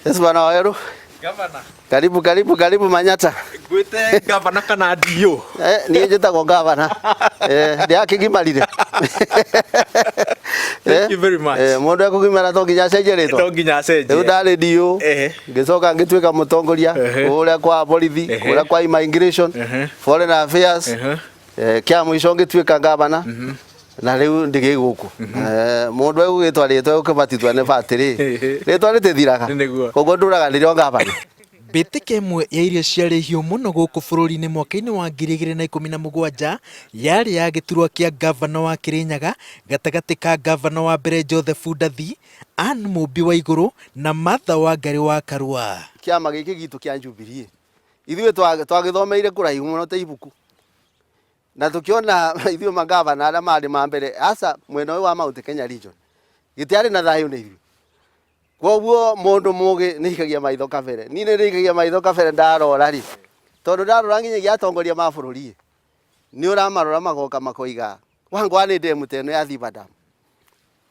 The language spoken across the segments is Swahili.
Yes bwana Waweru. Gavana. Karibu Manyata. Gwite gavana kana dio. Niĩ njĩtagwo gavana. Ndia kigimarire. Thank you very much. Mũndũ ekũgimara to nginya acenjie rĩtwa. To nginya acenjie. Rĩu ndarĩ dio. Ngĩcoka ngĩtuĩka mũtongoria ũrĩa kwa borithi, ũrĩa kwa immigration, foreign affairs. Kĩa mũico ngĩtuĩka gavana. Na rĩu ndĩgĩ gũkũ. Mũndũ egũgĩtwa rĩtwa ũkĩbatithwa nĩ batĩrĩ. Rĩtwa rĩtĩthiraga. Koguo ndũraga rĩrĩa gavana. Mbĩtĩka ĩmwe ya iria ciarĩ hiũ mũno gũkũ bũrũri-inĩ mwaka-inĩ wa 2017 yarĩ ya gĩturwa kĩa gavana wa Kĩrĩnyaga gatagatĩ ka gavana wa mbere Joseph Ndathi, Anne Mũmbi wa Igũrũ na Martha Wangari wa Karua. Kĩama gĩkĩ gitũ kĩa Jubilee ithuĩ twagĩthomeire kũraihu mũno ta ibuku na tukiona ithuĩ magavana arĩa marĩ ma mbere asa mwena ũyũ wa Mount Kenya region gĩtiarĩ na thayũ nĩ ithuĩ. Koguo mũndũ mũgĩ nĩ ikagia maitho kabere. Niĩ nĩ ikagia maitho kabere ndarora ri. Tondũ ndarora nginyagia atongoria ma bũrũri nĩ ũramarora magoka makoiga wangwa nĩ ndemu teno ya Thiba Dam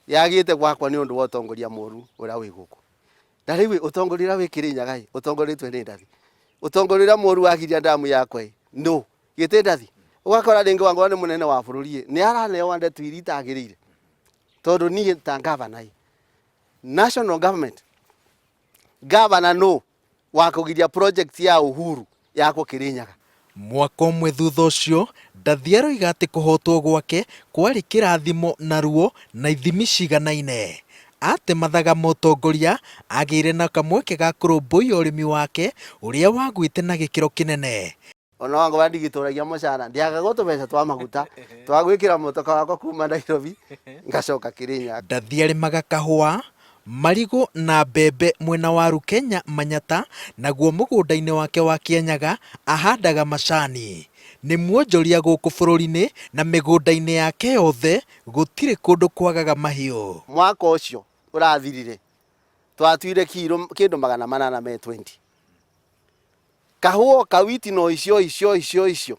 yagĩte gwakwa nĩ ũndũ wa ũtongoria mũru ũrĩa wĩ gũkũ. Na rĩu ũtongoria wĩ Kĩrĩnyaga ũtongorĩtwe nĩ Ndathi. Ũtongoria mũru wagiria damu yakwa no gĩtĩ Ndathi. Ũgakora rĩngĩ wangwa nĩ mũnene wa bũrũri nĩ araneo ndeto iria itagĩrĩire. Tondũ niĩ ta gavana national government governor no wa kũgiria project ya Uhuru ya Kĩrĩnyaga. Mwaka ũmwe thutha ũcio Ndathi aroiga atĩ kũhotwo gwake kwarĩ kĩrathimo na ruo na ithimi ciganaine. Ate mathaga mũtongoria agĩire na kamweke ga kũrũmbũiya ũrĩmi wake ũrĩa wagwĩte na gĩkĩro kĩnene. Ona wangu wandigitũragia mũcara ndiaga gũtũbeca twa maguta twa gwĩkĩra mũtoka wakwa kuma Nairobi ngacoka Kĩrĩnyaga. Ndathi arĩmaga kahũa, marigũ na mbembe mwena wa Rukenya Manyata, naguo mũgũnda-inĩ wake wa Kĩanyaga ahandaga macani. Nĩ muonjoria gũkũ bũrũri-inĩ na mĩgũnda-inĩ yake yothe gũtirĩ kũndũ kwagaga mahiũ. Mwaka ũcio ũrathirire twatuire kilo kĩndũ 820. Kahũa kawiti no icio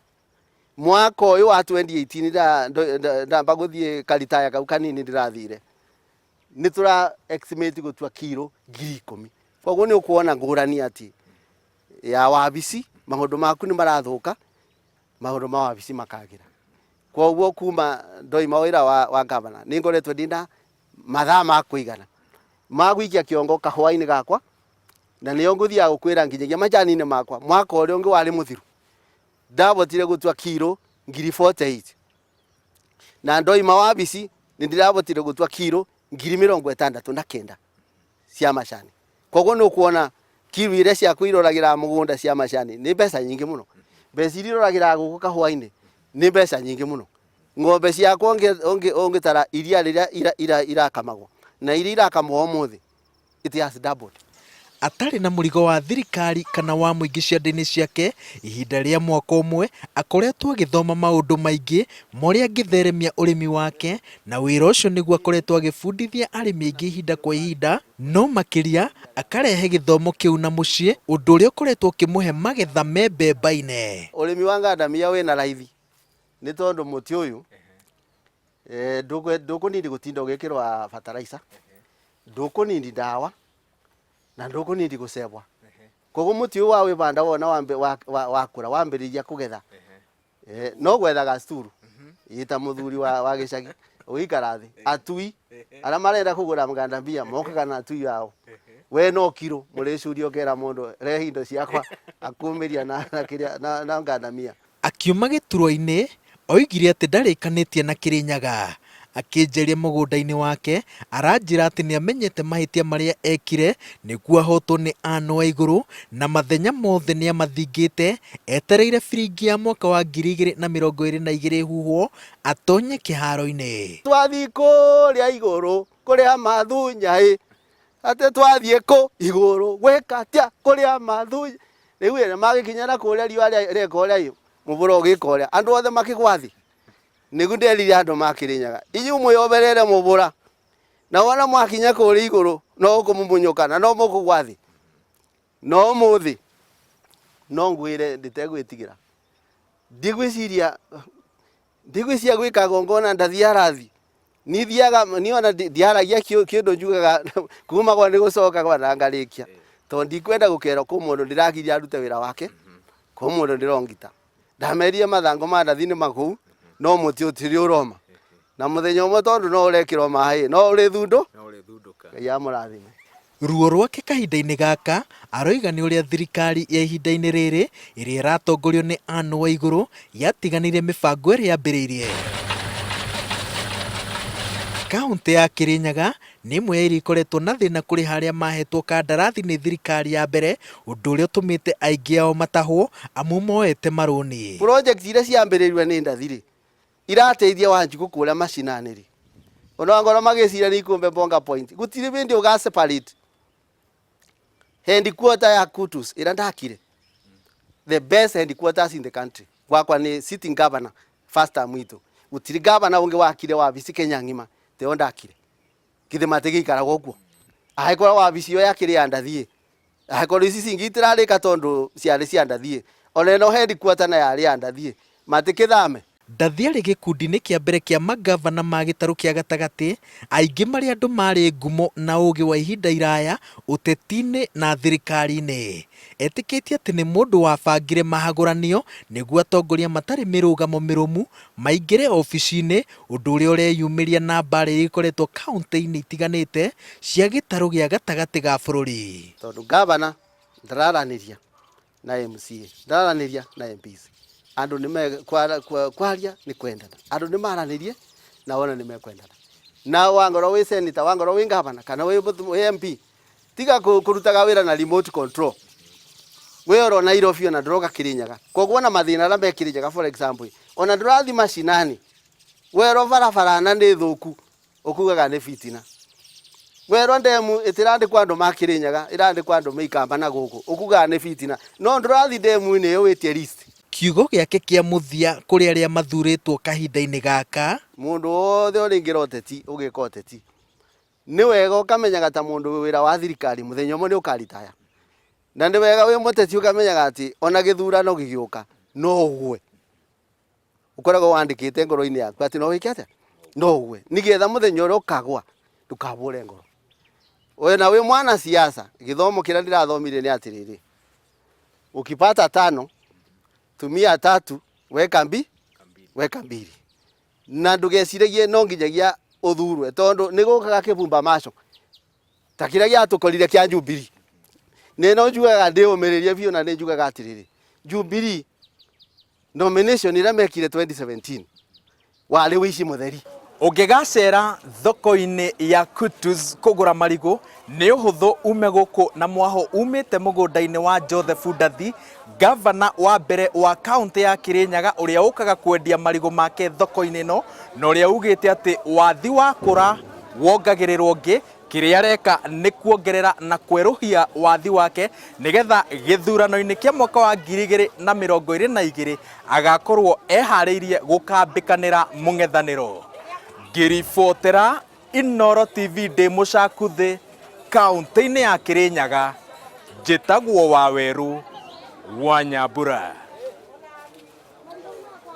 mwaka ũyũ wa 2018 ndamba gũthiĩ karitaya kau kanini ndĩrathire nĩ tũra estimate gũtua kilo 10,000. Koguo nĩ ũkuona ngũrani atĩ ya wabici maũndũ maku nĩ marathũka, maũndũ ma wabici makagĩra. Koguo kuma ndoima wĩra wa gavana nĩ ngoretwo ndina mathaa ma kũigana ma gũikia kĩongo kahũa-inĩ gakwa na nĩyo ngũthiaga gũkwĩra nginyagia majani-inĩ makwa mwaka ũrĩa ũngĩ warĩ mũthiru ndabotire gũtua kilo 48 na ndoima wabici nĩ ndĩrabotire gũtua kilo 69 cia macani. Koguo nĩ ũkuona kilo iria ciaku iroragĩra mũgũnda cia macani nĩ mbeca nyingĩ mũno. Mbeca iria iroragĩra gũkũ kahũa-inĩ nĩ mbeca nyingĩ mũno. Ng'ombe ciakwa ũngĩtara iria rĩrĩa irakamagwo na iria irakamwo ũmũthĩ it has doubled. Atarĩ na mũrigo wa thirikari kana wa mũingĩ ciande-inĩ ciake, ihinda rĩa mwaka ũmwe akoretwo agĩthoma maũndũ maingĩ marĩa angĩtheremia ũrĩmi wake, na wĩra ũcio nĩguo akoretwo agĩbundithia arĩmi aingĩ ihinda kwa ihinda, no makĩria akarehe gĩthomo kĩu na mũciĩ, ũndũ ũrĩa ũkoretwo ũkĩmũhe magetha membembaine. Ũrĩmi wa ngandamia wĩna raithi nĩ tondũ mũtĩ ũyũ ndũkũnindi gũtinda ũgĩkĩrwo fertilizer, ndũkũnindi ndawa na ndũkũnindi gũcebwa. Koguo mũtĩ ũyũ wa wĩbanda wona wakũra wambĩrĩria kũgetha no gwethaga sturu ita mũthuri wa gĩcagi ũgĩikara thĩ atui arĩa marenda kũgũra ngandamia mokaga na atui yao we no kiro mũrĩcuria ũkera mũndũ rehe indo ciakwa akumĩria na ngandamia. Akiuma gĩturwa-inĩ oigire atĩ ndarĩkanĩtie na Kĩrĩnyaga. Akĩnjeria mũgũnda-inĩ wake aranjĩra atĩ nĩ amenyete mahĩtia marĩa ekire nĩguo ahotwo nĩ Anne wa Igũrũ na mathenya mothe nĩ amathingĩte etereire biringi ya mwaka wa 2022 huho atonye kĩharo-inĩ. Twathiĩ kũrĩa igũrũ kũrĩa mathunya atĩ twathiĩ kũ igũrũ gwĩka atĩa kũrĩa mathunya. Rĩu magĩkinya na kũrĩa riũa rĩeka ũrĩa mũbũra ũgĩka ũrĩa andũ othe makĩgwathi nĩguo nderire andũ ma Kĩrĩnyaga inyuĩ mwĩyoberere mũbũra na wona mwakinya kũrĩa igũrũ no ũkũmumunyũka na no mũkũgwa thĩ no mũthĩ no ngwĩre nditegwĩtigĩra ndigwĩciria gwĩka gongona Ndathi arathi nithiaga niona ndiaragia kĩndũ njugaga kuma gwa nĩ gũcoka gwa na ngarĩkia to ndikwenda gukero ku mundu ndiragiria arute wira wake ku mundu ndirongita ndamerie mathango ma ndathini maku no muti utiri uroma na muthenya umwe tondu no urekirwo mahi no uri thundu ya murathime. Ruo rwake kahinda-inĩ gaka aroiga nĩ ũrĩa thirikari ya ihinda-inĩ rĩrĩ ĩrĩa ĩratongorio nĩ Anne Waigũrũ yatiganire mĩbango ĩrĩa yambĩrĩirie. Kaunti ya Kirinyaga nĩ ĩmwe ya iria ikoretwo na thĩna kũrĩ harĩa mahetwo kandarathi nĩ thirikari ya mbere, ũndũ ũrĩa ũtũmĩte aingĩ ao matahwo amu moete marũni. Project iria ciambĩrĩirio nĩ ndathiri irateithia Wanjiku kũrĩa macinanĩri ona ngoro magĩcira nĩ ikumbe bonga point gutiri bindi uga separate headquarter ya Kutus ira ndakire the best headquarters in the country gwakwa ni sitting governor first time itu gutiri governor unge wakire wabici Kenya ngima te ondakire kithima tigikara gũkũ ahekora wabici yo yakire ya ndathie ahekora ici cingitirarika tondu ciarĩ cia ndathie ona no headquarter na yari ya ndathie matikithame. Ndathie arĩ gĩkundi-inĩ kĩa mbere kĩa magavana ma gĩtarũ kĩa gatagatĩ, aingĩ marĩ andũ marĩ ngumo na ũgĩ wa ihinda iraya ũteti-inĩ na thirikari-inĩ. Etĩkĩtie atĩ nĩ mũndũ wabangire mahagũranio nĩguo atongoria matarĩ mĩrũgamo mĩrũmu maingĩre ofici-inĩ, ũndũ ũrĩa ũreyumĩria na mbarĩ iria ikoretwo kaunti-inĩ itiganĩte cia gĩtarũ gĩa gatagatĩ ga bũrũri. Tondũ gavana ndararanĩria na MCA ndararanĩria na MPs andu nime kwaria ni kwendana andu ni maranirie na wona ni mekwendana na wangoro we senator wangoro we governor kana we MP tiga kurutaga wira na remote control we oro na Nairobi na droga Kirinyaga koguo na mathina ra Kirinyaga for example ona ndurathi mashinani we ro barabara na ni thuku ukugaga ni fitina we ro ndemu itirandi kwa andu ma Kirinyaga irandi kwa andu meikamba na guku ukugaga ni fitina no ndurathi ndemu ni yo witie list. Kiugo gĩake kĩa mũthia kũrĩ arĩa mathurĩtwo kahinda-inĩ gaka: mundu wothe ũrĩngĩra ũteti ũgĩka ũteti nĩ wega ũkamenyaga ta mundu wĩra wa thirikari mũthenya ũmwe nĩ ũkaritaya na nĩ wega wĩ mũteti ũkamenyaga atĩ ona gĩthurano gĩgĩũka no ũgwe ũkoragwo wandĩkĩte ngoro-inĩ yaku atĩ no wĩke atĩa no ũgwe nĩgetha mũthenya ũrĩa ũkagwa ndũkahũre ngoro. Wena wĩ mwana siasa gĩthomo kĩrĩa ndĩrathomire nĩ atĩrĩrĩ ukipata 5 tumia 3 weka mbili na ndugeciragie no nginyagia uthurwe tondu ni gukaga kibumba maco ta kiria giatukorire kia Jubilee ne no njugaga ndiumiririe biu na njugaga atiriri Jubilee nomination ira mekire 2017 wari wici mutheri. Ũngĩgacera thoko-inĩ ya Kutus kũgũra marigũ nĩ ũhũthũ ume gũkũ na mwaho umĩte mũgũnda-inĩ wa Joseph Ndathi, gavana wa mbere wa kaunti ya Kirinyaga ũrĩa ũkaga kwendia marigũ make thoko-inĩ ĩno na ũrĩa ugĩte atĩ wathi wakũra wongagĩrĩrwo ũngĩ. Kĩrĩa areka nĩ kuongerera na kwerũhia wathi wake nĩgetha gĩthurano-inĩ kĩa mwaka wa 2022 agakorwo eharĩirie gũkambĩkanĩra mũng'ethanĩro. Ngĩribotera Inooro TV ndĩ mũcakuthĩ kaunti-inĩ ya Kirinyaga, njĩtagwo Waweru wa Nyambura.